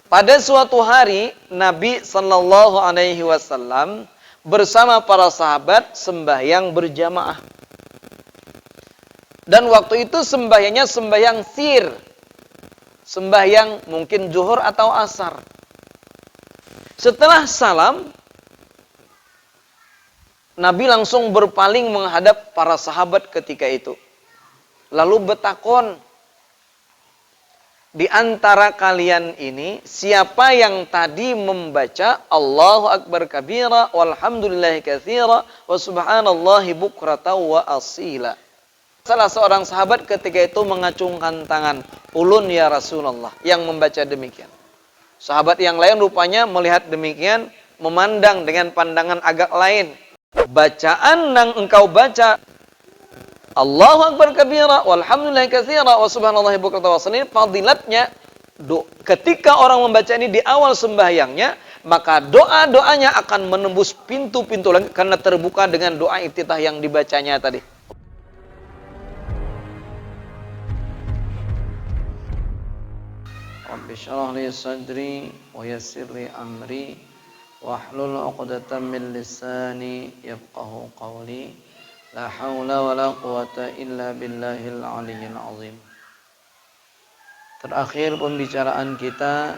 Pada suatu hari Nabi Shallallahu Alaihi Wasallam bersama para sahabat sembahyang berjamaah. Dan waktu itu sembahyangnya sembahyang sir, sembahyang mungkin zuhur atau asar. Setelah salam, Nabi langsung berpaling menghadap para sahabat ketika itu. Lalu bertakon, di antara kalian ini, siapa yang tadi membaca Allahu Akbar kabira, walhamdulillahi katsira, wa subhanallahi bukrata wa asila. Salah seorang sahabat ketika itu mengacungkan tangan, ulun ya Rasulullah, yang membaca demikian. Sahabat yang lain rupanya melihat demikian, memandang dengan pandangan agak lain. Bacaan yang engkau baca Allahu Akbar kabira, walhamdulillahi katsira, wa subhanallahi bukrata wa asila, fadilatnya ketika orang membaca ini di awal sembahyangnya, maka doa-doanya akan menembus pintu-pintu langit karena terbuka dengan doa iftitah yang dibacanya tadi. Rabbi shrah li sadri wa yassir li amri wahlul 'uqdatam min lisani yafqahu qawli. La haula wa la quwata illa billahil aliyyil azim. Terakhir pembicaraan kita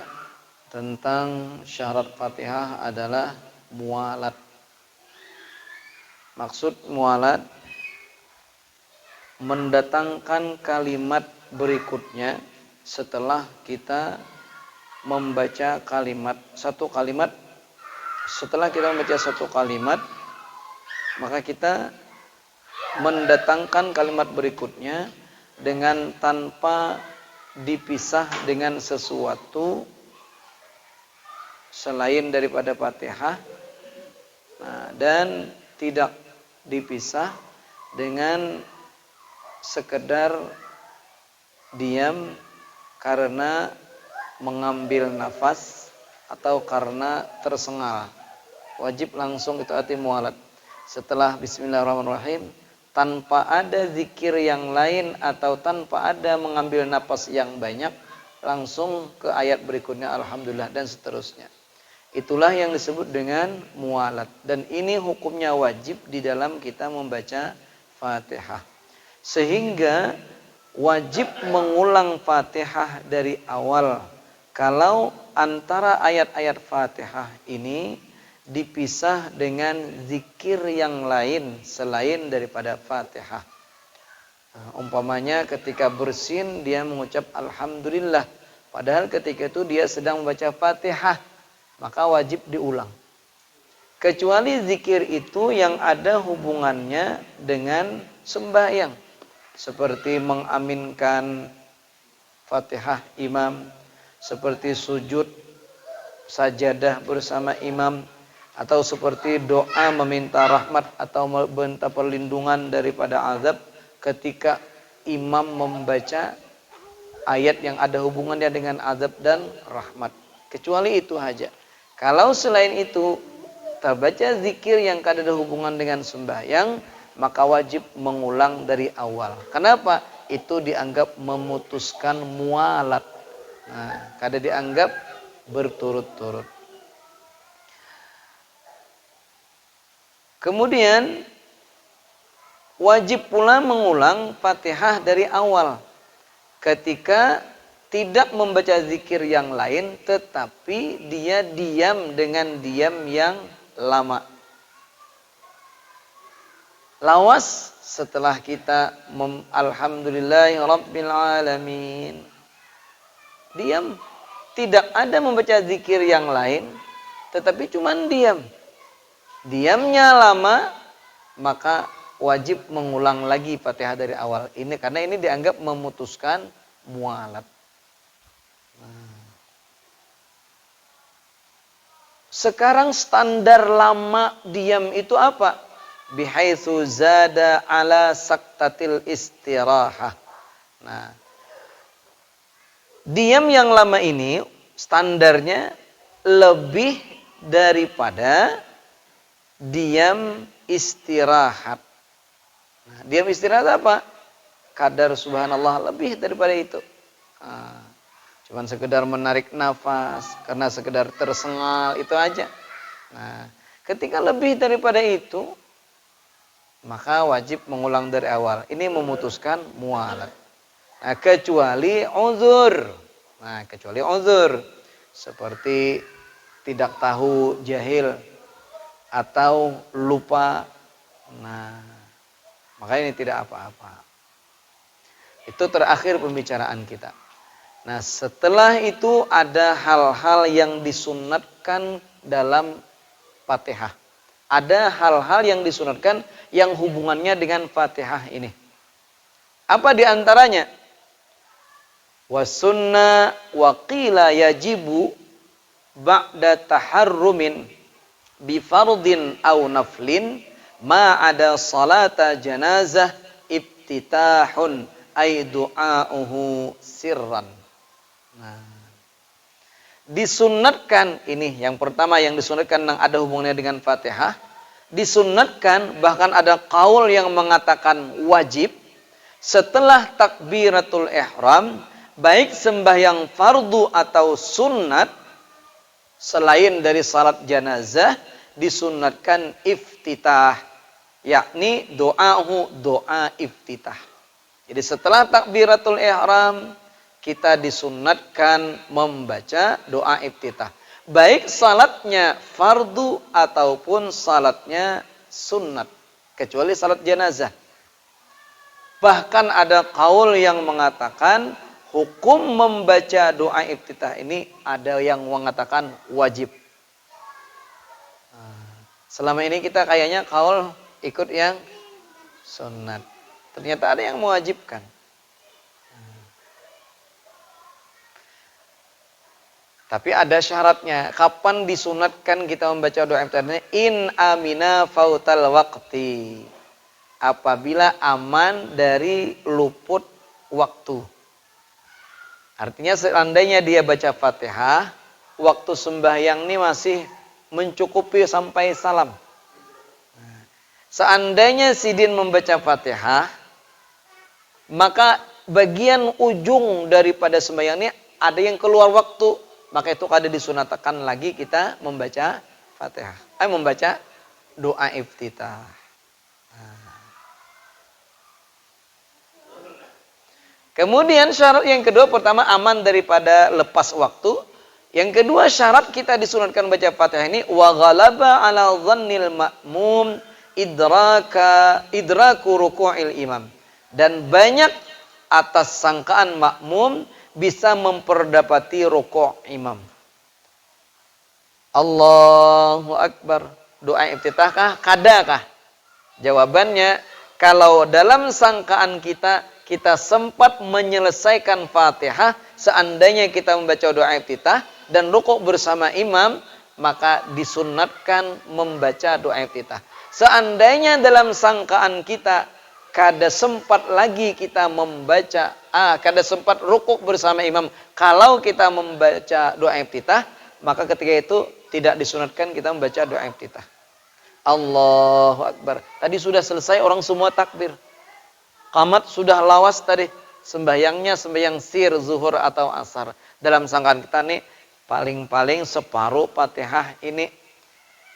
tentang syarat Fatihah adalah muwalat. Maksud muwalat, mendatangkan kalimat berikutnya setelah kita membaca satu kalimat. Setelah kita membaca satu kalimat, maka kita mendatangkan kalimat berikutnya dengan tanpa dipisah dengan sesuatu selain daripada Fatihah, dan tidak dipisah dengan sekedar diam karena mengambil nafas atau karena tersengal. Wajib langsung itu arti muwalat. Setelah bismillahirrahmanirrahim, tanpa ada zikir yang lain atau tanpa ada mengambil napas yang banyak, langsung ke ayat berikutnya alhamdulillah dan seterusnya. Itulah yang disebut dengan muwalat, dan ini hukumnya wajib di dalam kita membaca Fatihah. Sehingga wajib mengulang Fatihah dari awal kalau antara ayat-ayat Fatihah ini dipisah dengan zikir yang lain selain daripada Fatihah. Umpamanya ketika bersin dia mengucap alhamdulillah, padahal ketika itu dia sedang membaca Fatihah, maka wajib diulang. Kecuali zikir itu yang ada hubungannya dengan sembahyang, seperti mengaminkan Fatihah imam, seperti sujud sajadah bersama imam, atau seperti doa meminta rahmat atau meminta perlindungan daripada azab ketika imam membaca ayat yang ada hubungannya dengan azab dan rahmat. Kecuali itu saja. Kalau selain itu terbaca zikir yang ada hubungan dengan sembahyang, maka wajib mengulang dari awal. Kenapa? Itu dianggap memutuskan muwalat. Kada dianggap berturut-turut. Kemudian wajib pula mengulang Fatihah dari awal ketika tidak membaca zikir yang lain, tetapi dia diam dengan diam yang lama. Lawas setelah kita alhamdulillahi rabbil alamin, diam, tidak ada membaca zikir yang lain, tetapi cuman diam. Diamnya lama, maka wajib mengulang lagi Fatihah dari awal. Ini karena ini dianggap memutuskan muwalat. Sekarang standar lama diam itu apa? Bihaitsu zada ala saktatil istirahah. Diam yang lama ini standarnya lebih daripada diam istirahat. Diam istirahat apa? Kadar subhanallah lebih daripada itu. Cuman sekedar menarik nafas, karena sekedar tersengal, itu aja. Nah, ketika lebih daripada itu, maka wajib mengulang dari awal. Ini memutuskan mualat. Nah, kecuali uzur. Nah, kecuali uzur. Seperti tidak tahu, jahil, atau lupa. Nah, maka ini tidak apa-apa. Itu terakhir pembicaraan kita. Nah, setelah itu ada hal-hal yang disunatkan dalam Fatihah. Ada hal-hal yang disunatkan yang hubungannya dengan Fatihah ini. Apa diantaranya? Wasunna wa qila yajibu ba'da taharrumin bifardin aw naflin ma ada salata janazah ibtitahun ay du'auhu sirran. Nah, disunatkan ini yang pertama yang disunatkan yang ada hubungannya dengan Fatihah. Disunatkan, bahkan ada qaul yang mengatakan wajib setelah takbiratul ihram, baik sembahyang fardu atau sunnat selain dari salat janazah, disunatkan iftitah, yakni doa iftitah. Jadi setelah takbiratul ihram, kita disunatkan membaca doa iftitah. Baik salatnya fardu ataupun salatnya sunnat. Kecuali salat janazah. Bahkan ada qaul yang mengatakan hukum membaca doa iftitah ini ada yang mengatakan wajib. Selama ini kita kayaknya qaul ikut yang sunnat. Ternyata ada yang mewajibkan. Tapi ada syaratnya. Kapan disunatkan kita membaca doa iftitah? In amina fautal waqti. Apabila aman dari luput waktu. Artinya seandainya dia baca Fatihah, waktu sembahyang ini masih mencukupi sampai salam. Seandainya sidin membaca Fatihah, maka bagian ujung daripada sembahyang ini ada yang keluar waktu, maka itu kada disunatkan lagi kita membaca Fatihah. Membaca doa iftitah. Kemudian syarat yang kedua, pertama aman daripada lepas waktu. Yang kedua syarat kita disunatkan baca Fatihah ini wa ghalaba ala dhannil ma'mum idraku ruku'il imam. Dan banyak atas sangkaan makmum bisa memperdapati rukuk imam. Allahu Akbar. Doa iftitahkah? Kadakah? Jawabannya, kalau dalam sangkaan kita sempat menyelesaikan Fatihah, seandainya kita membaca doa iftitah dan rukuk bersama imam, maka disunatkan membaca doa iftitah. Seandainya dalam sangkaan kita kada sempat lagi kita membaca, kada sempat rukuk bersama imam, kalau kita membaca doa iftitah, maka ketika itu tidak disunatkan kita membaca doa iftitah. Allahu Akbar. Tadi sudah selesai, orang semua takbir. Qamat sudah lawas tadi. Sembahyangnya sembahyang sir, zuhur atau asar. Dalam sangkaan kita nih, paling-paling separuh Fatihah ini.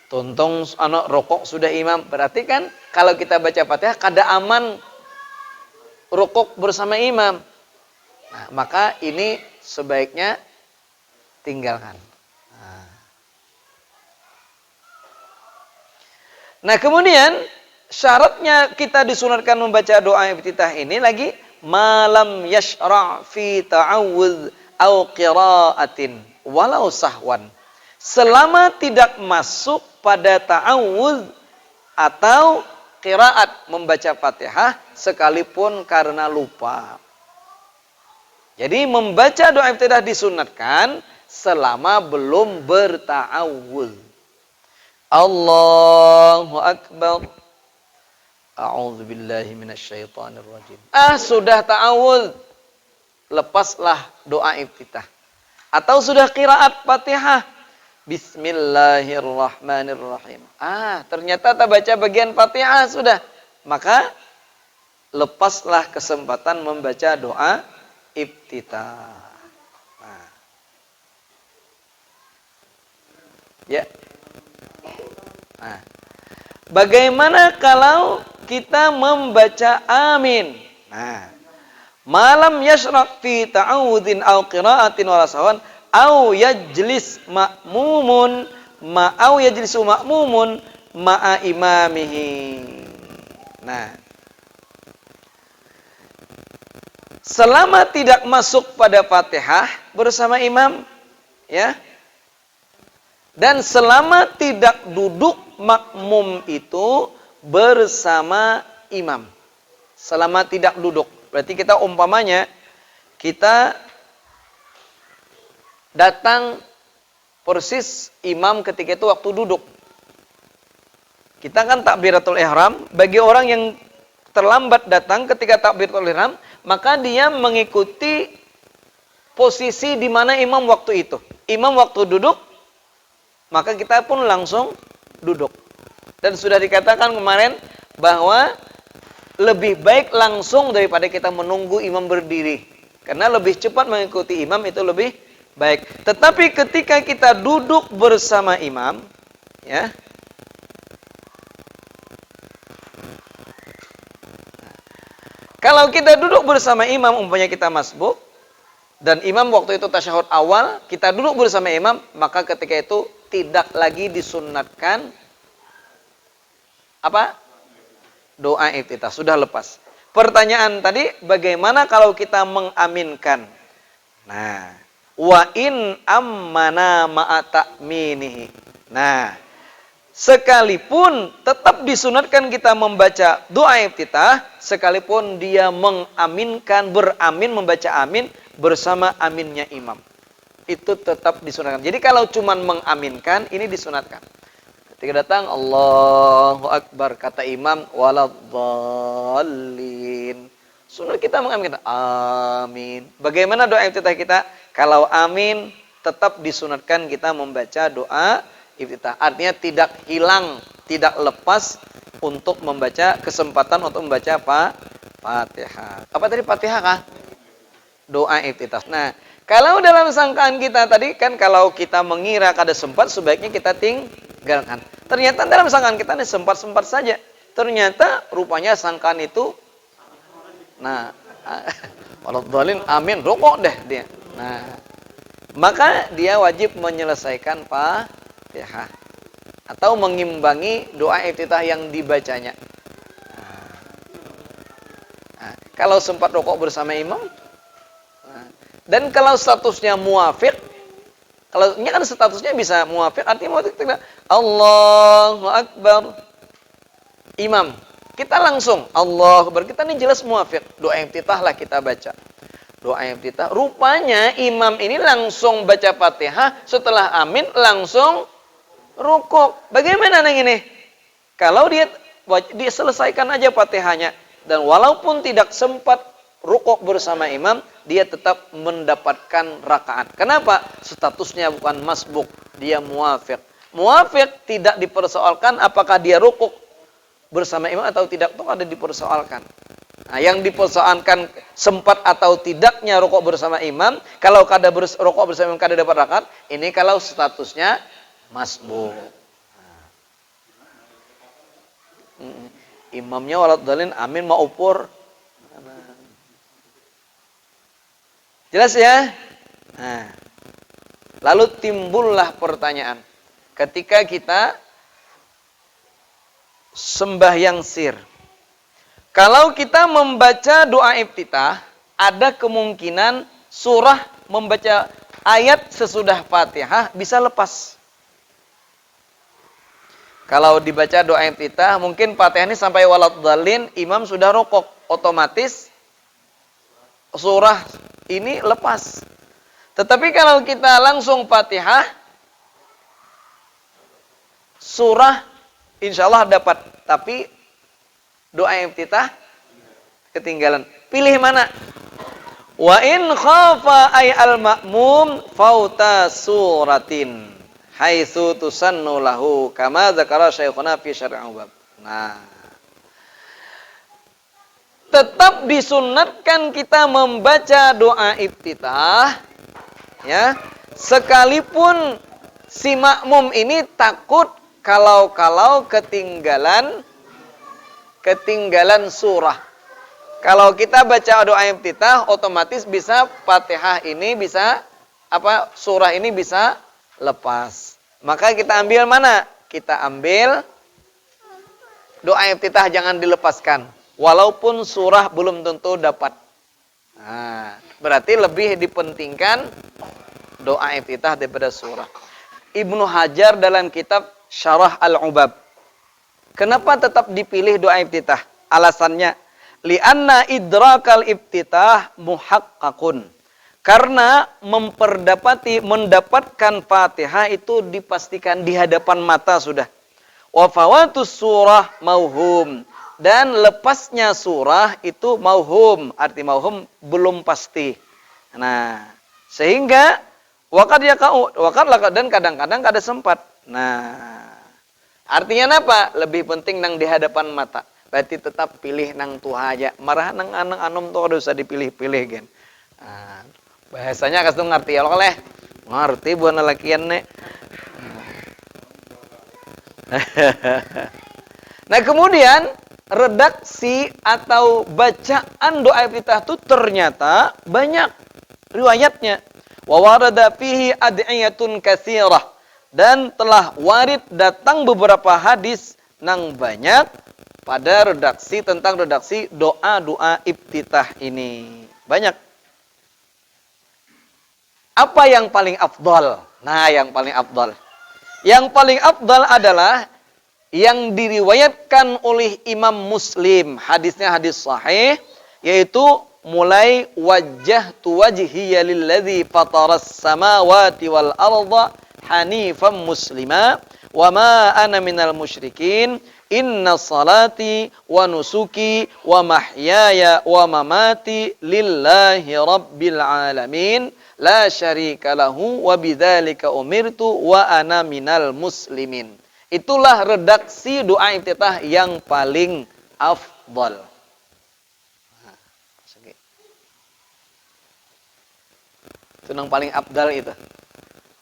Tuntung rukuk sudah imam. Berarti kan kalau kita baca Fatihah kada aman rukuk bersama imam. Nah, maka ini sebaiknya tinggalkan. Nah, kemudian syaratnya kita disunatkan membaca doa iftitah ini lagi malam yashra' fi ta'awudz au qira'atin walau sahwan. Selama tidak masuk pada ta'awudz atau qiraat membaca Fatihah sekalipun karena lupa. Jadi membaca doa iftitah disunatkan selama belum berta'awudz. Allahu Akbar. A'udzubillahi minasyaitonirrajim. Sudah ta'awudz, lepaslah doa iftitah. Atau sudah qiraat Fatihah, Bismillahirrahmanirrahim. Ternyata tak baca bagian Fatihah sudah. Maka lepaslah kesempatan membaca doa iftitah. Nah, Ya. Nah, bagaimana kalau kita membaca amin? Nah, malam yashraq fi ta'awudin aw qira'atin wala sawan aw yajlis ma'mumun aw yajlisu ma'mumun ma'a imamihi. Nah, selama tidak masuk pada Fatihah bersama imam, ya. Dan selama tidak duduk makmum itu bersama imam. Selama tidak duduk. Berarti kita umpamanya kita datang persis imam ketika itu waktu duduk. Kita kan takbiratul ihram, bagi orang yang terlambat datang ketika takbiratul ihram, maka dia mengikuti posisi di mana imam waktu itu. Imam waktu duduk, maka kita pun langsung duduk. Dan sudah dikatakan kemarin bahwa lebih baik langsung daripada kita menunggu imam berdiri. Karena lebih cepat mengikuti imam itu lebih baik. Tetapi ketika kita duduk bersama imam, ya, kalau kita duduk bersama imam, umpamanya kita masbuk, dan imam waktu itu tasyahud awal, kita duduk bersama imam, maka ketika itu tidak lagi disunnatkan apa? Doa iftitah, sudah lepas. Pertanyaan tadi, bagaimana kalau kita mengaminkan? Nah, wa in ammana ma'a ta'minihi. Nah, sekalipun tetap disunatkan kita membaca doa iftitah, sekalipun dia mengaminkan, beramin, membaca amin bersama aminnya imam. Itu tetap disunatkan. Jadi kalau cuma mengaminkan, ini disunatkan. Ketika datang, Allahu Akbar, kata imam, waladhdallin. Sunat kita mengaminkan, amin. Bagaimana doa iftitah kita? Kalau amin, tetap disunatkan kita membaca doa iftitah. Artinya tidak hilang, tidak lepas untuk membaca, kesempatan untuk membaca Fatihah. Apa tadi Fatihah kah? Doa iftitah. Nah, kalau dalam sangkaan kita tadi kan kalau kita mengira kada sempat, sebaiknya kita tinggalkan. Ternyata dalam sangkaan kita ini sempat-sempat saja. Ternyata rupanya sangkaan itu, nah, waladhdallin, amin, rukuk deh dia. Nah, maka dia wajib menyelesaikan Fatihah atau mengimbangi doa iftitah yang dibacanya. Nah, kalau sempat rukuk bersama imam, dan kalau statusnya muwafiq, kalau ini kan statusnya bisa muwafiq, artinya muwafiq tidak. Allahu Akbar. Imam, kita langsung Allahu Akbar. Kita ini jelas muwafiq. Doa iftitah lah kita baca. Doa iftitah. Rupanya imam ini langsung baca Fatihah, setelah amin langsung rukuk. Bagaimana nang ini? Kalau dia selesaikan aja Fatihahnya, dan walaupun tidak sempat rukuk bersama imam, dia tetap mendapatkan rakaat. Kenapa? Statusnya bukan masbuk, dia muwafiq. Muwafiq tidak dipersoalkan apakah dia rukuk bersama imam atau tidak, itu ada dipersoalkan. Nah, yang dipersoalkan sempat atau tidaknya rukuk bersama imam. Kalau kada rukuk bersama imam kada dapat rakaat, ini kalau statusnya masbuk. Imamnya waladhdallin, amin, ma'upur. Jelas ya? Nah, lalu timbullah pertanyaan. Ketika kita sembahyang sir, kalau kita membaca doa iftitah, ada kemungkinan surah membaca ayat sesudah Fatihah bisa lepas. Kalau dibaca doa iftitah, mungkin Fatihah ini sampai waladhdallin, imam sudah rukuk, otomatis surah ini lepas. Tetapi kalau kita langsung Fatihah, surah insya Allah dapat, tapi doa iftitah ketinggalan. Pilih mana? Wa in khafa ay al-ma'mum fauta suratin haitsu tusannu lahu kama dzakara syekhuna fi syar'il bab. Nah, tetap disunnatkan kita membaca doa iftitah, ya, sekalipun Si makmum ini takut kalau ketinggalan surah. Kalau kita baca doa iftitah, otomatis bisa Fatihah ini bisa surah ini bisa lepas. Maka kita ambil mana? Kita ambil doa iftitah, jangan dilepaskan. Walaupun surah belum tentu dapat. Nah, berarti lebih dipentingkan doa iftitah daripada surah. Ibnu Hajar dalam kitab Syarah Al-Ubab, kenapa tetap dipilih doa iftitah? Alasannya, li'anna idrakal iftitah muhaqqaqun. Karena mendapatkan Fatihah itu dipastikan di hadapan mata sudah. Wa fawatus surah mauhum. Dan lepasnya surah itu mauhum. Arti mauhum belum pasti. Nah, sehingga dan kadang-kadang kada sempat. Nah, artinya apa? Lebih penting nang di hadapan mata. Berarti tetap pilih nang tuha aja. Marah nang anang anom tuh ada usah dipilih-pilih gen. Nah, bahasanya kas tuh ngerti ya oleh. Ngerti buana lakian nek. Nah, kemudian redaksi atau bacaan doa iftitah itu ternyata banyak riwayatnya. Wa warada fihi ad'iyatun katsirah, dan telah warid datang beberapa hadis nang banyak pada redaksi doa-doa iftitah ini. Banyak. Apa yang paling afdal? Nah, yang paling afdal. Yang paling afdal adalah yang diriwayatkan oleh Imam Muslim. Hadisnya hadis sahih, yaitu mulai wajjahtu wajhiya lilladzi fataras samawati wal arda hanifan muslima wa ma ana minal musyrikin inna salati wa nusuki wa mahyaya wa mamati lillahi rabbil alamin la syarika lahu wa bidzalika umirtu wa ana minal muslimin. Itulah redaksi doa iftitah yang paling afdal. Itu yang paling afdal itu.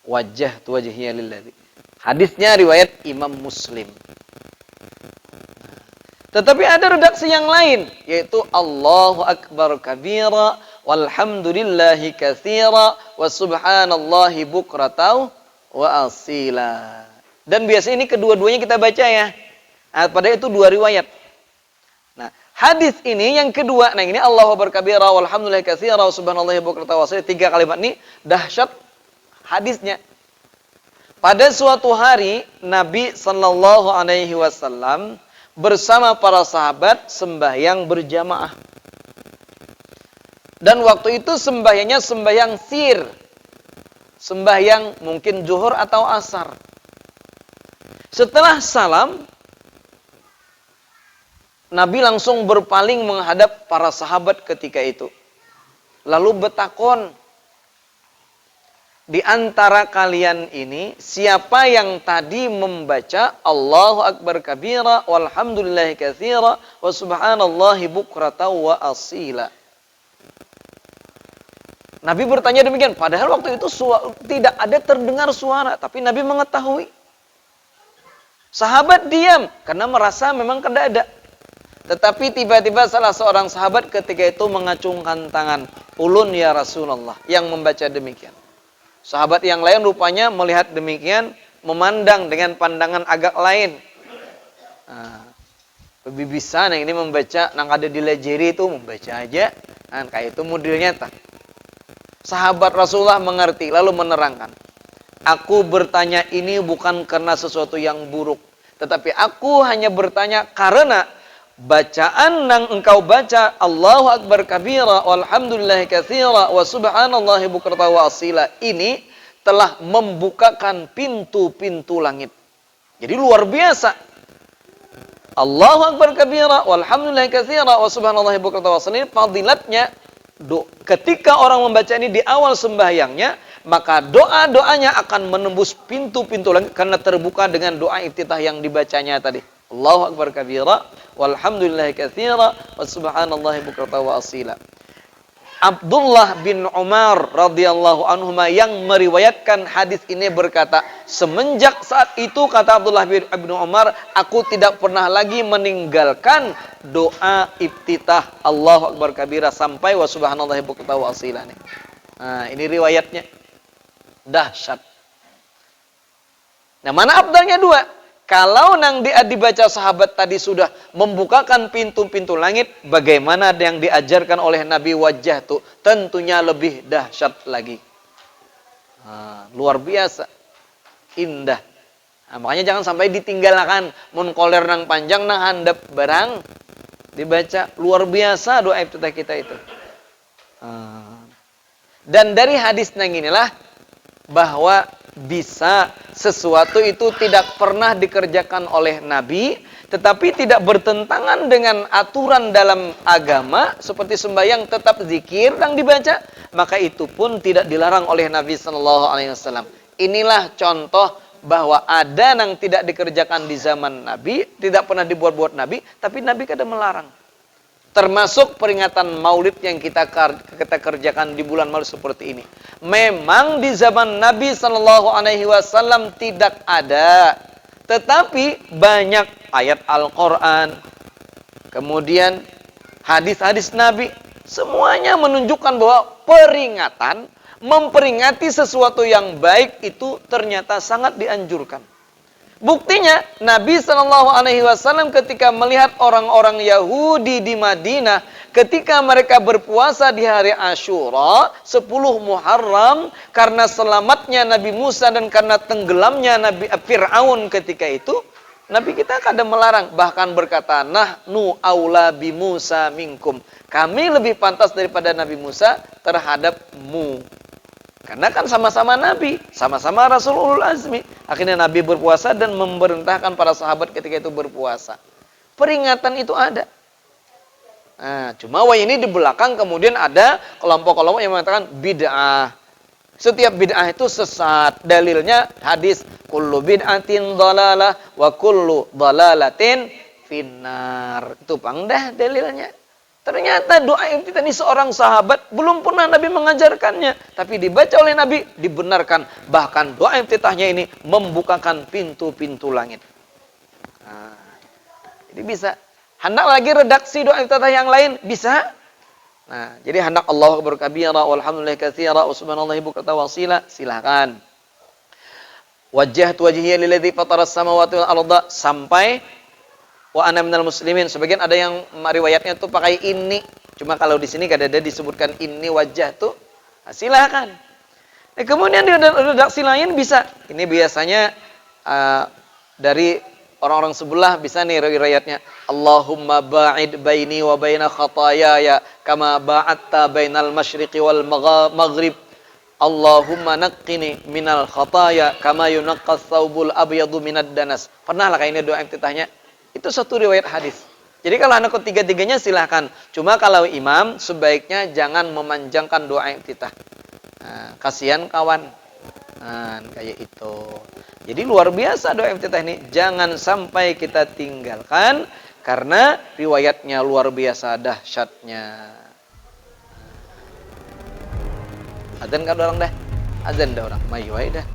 Wajjahtu wajhiya lillazi. Hadisnya riwayat Imam Muslim. Tetapi ada redaksi yang lain, yaitu Allahu akbar kabira walhamdulillahi katsira wa subhanallahi bukratan wa asila. Dan biasanya ini kedua-duanya kita baca ya. Nah, padahal itu dua riwayat. Nah, hadis ini yang kedua, nah ini Allahu akbar kabira walhamdulillahi katsira wa subhanallahi bukratan wa asila, 3 kalimat ini dahsyat hadisnya. Pada suatu hari Nabi sallallahu alaihi wasallam bersama para sahabat sembahyang berjamaah. Dan waktu itu sembahyangnya sembahyang sir. Sembahyang mungkin zuhur atau asar. Setelah salam, Nabi langsung berpaling menghadap para sahabat ketika itu. Lalu bertakon, di antara kalian ini, siapa yang tadi membaca Allahu akbar kabira walhamdulillahi katsira wa subhanallahi bukratan wa asila? Nabi bertanya demikian, padahal waktu itu tidak ada terdengar suara, tapi Nabi mengetahui. Sahabat diam karena merasa memang kada ada. Tetapi tiba-tiba salah seorang sahabat ketika itu mengacungkan tangan, ulun ya Rasulullah, yang membaca demikian. Sahabat yang lain rupanya melihat demikian, memandang dengan pandangan agak lain. Lebih bisa yang ini membaca, nang ada di lejeri itu membaca aja. Nah, kayak itu modelnya tak. Sahabat Rasulullah mengerti lalu menerangkan. Aku bertanya ini bukan karena sesuatu yang buruk, tetapi aku hanya bertanya karena bacaan yang engkau baca Allahu akbar kabira walhamdulillahi katsira wa subhanallahi bukratan wa asila ini telah membukakan pintu-pintu langit. Jadi luar biasa. Allahu akbar kabira walhamdulillahi katsira wa subhanallahi bukratan wa asila, fadilatnya ketika orang membaca ini di awal sembahyangnya, maka doa-doanya akan menembus pintu-pintu langit karena terbuka dengan doa iftitah yang dibacanya tadi. Allahu akbar kabira walhamdulillahi katsira wa subhanallahi bukratan wa asila. Abdullah bin Umar radhiyallahu anhuma yang meriwayatkan hadis ini berkata, semenjak saat itu kata Abdullah bin Umar, aku tidak pernah lagi meninggalkan doa iftitah Allahu Akbar kabira sampai wa subhanallahi bukratan wa asila. Nah, ini riwayatnya dahsyat. Nah, mana abdalnya dua? Kalau nang dibaca sahabat tadi sudah membukakan pintu-pintu langit, bagaimana yang diajarkan oleh Nabi wajah tuh tentunya lebih dahsyat lagi. Luar biasa, indah. Nah, makanya jangan sampai ditinggalkan, mun koler nang panjang nang handap barang dibaca. Luar biasa doa iftitah kita itu. Dan dari hadis nang inilah bahwa bisa sesuatu itu tidak pernah dikerjakan oleh Nabi, tetapi tidak bertentangan dengan aturan dalam agama seperti sembahyang tetap zikir dan dibaca, maka itu pun tidak dilarang oleh Nabi Sallallahu Alaihi Wasallam. Inilah contoh bahwa ada yang tidak dikerjakan di zaman Nabi, tidak pernah dibuat-buat Nabi, tapi Nabi kadang melarang. Termasuk peringatan Maulid yang kita kerjakan di bulan Maulid seperti ini. Memang di zaman Nabi Sallallahu Alaihi Wasallam tidak ada, tetapi banyak ayat Al-Quran, kemudian hadis-hadis Nabi, semuanya menunjukkan bahwa peringatan, memperingati sesuatu yang baik itu ternyata sangat dianjurkan. Buktinya Nabi Shallallahu Alaihi Wasallam ketika melihat orang-orang Yahudi di Madinah ketika mereka berpuasa di hari Asyura 10 Muharram karena selamatnya Nabi Musa dan karena tenggelamnya Nabi Fir'aun ketika itu, Nabi kita kadang melarang, bahkan berkata, nahnu aula bi Musa minkum, kami lebih pantas daripada Nabi Musa terhadapmu. Karena kan sama-sama Nabi, sama-sama Rasul Ulul Azmi. Akhirnya Nabi berpuasa dan memerintahkan para sahabat ketika itu berpuasa. Peringatan itu ada. Nah, cuma ini di belakang kemudian ada kelompok-kelompok yang mengatakan bid'ah. Setiap bid'ah itu sesat. Dalilnya hadis kullu bid'atin dhalalah wa kullu dhalalatin finnar. Itu pangdah dalilnya. Ternyata doa iftitah ini seorang sahabat belum pernah Nabi mengajarkannya, tapi dibaca oleh Nabi, dibenarkan. Bahkan doa iftitahnya ini membukakan pintu-pintu langit. Nah, jadi bisa. Hendak lagi redaksi doa iftitah yang lain, bisa. Nah, jadi hendak Allahu Akbar kabira walhamdulillahi katsira wa subhanallahi bukratan wa asila, silakan. Wajjahtu wajhiya lilladzi fataras samawati wal arda sampai wa ana minal muslimin. Sebagian ada yang riwayatnya tuh pakai ini. Cuma kalau di sini ada disebutkan ini wajah tuh, nah, silakan. Kemudian di redaksi lain bisa. Ini biasanya dari orang-orang sebelah bisa nih riwayatnya. Allahumma ba'id baini wa baina khataayaya kama ba'adta bainal masyriqi wal maghrib. Allahumma naqqini minal khataaya kama yunaqqas thawbul abyadu minad danas. Pernah lah kayaknya doa iftitahnya. Itu satu riwayat hadis. Jadi kalau anak ketiga-tiganya silahkan. Cuma kalau imam sebaiknya jangan memanjangkan doa iftitah. Nah, kasihan kawan. Nah, kayak itu. Jadi luar biasa doa iftitah ini. Jangan sampai kita tinggalkan karena riwayatnya luar biasa dahsyatnya. Azan kan orang dah. Azan dah orang. Mayu dah.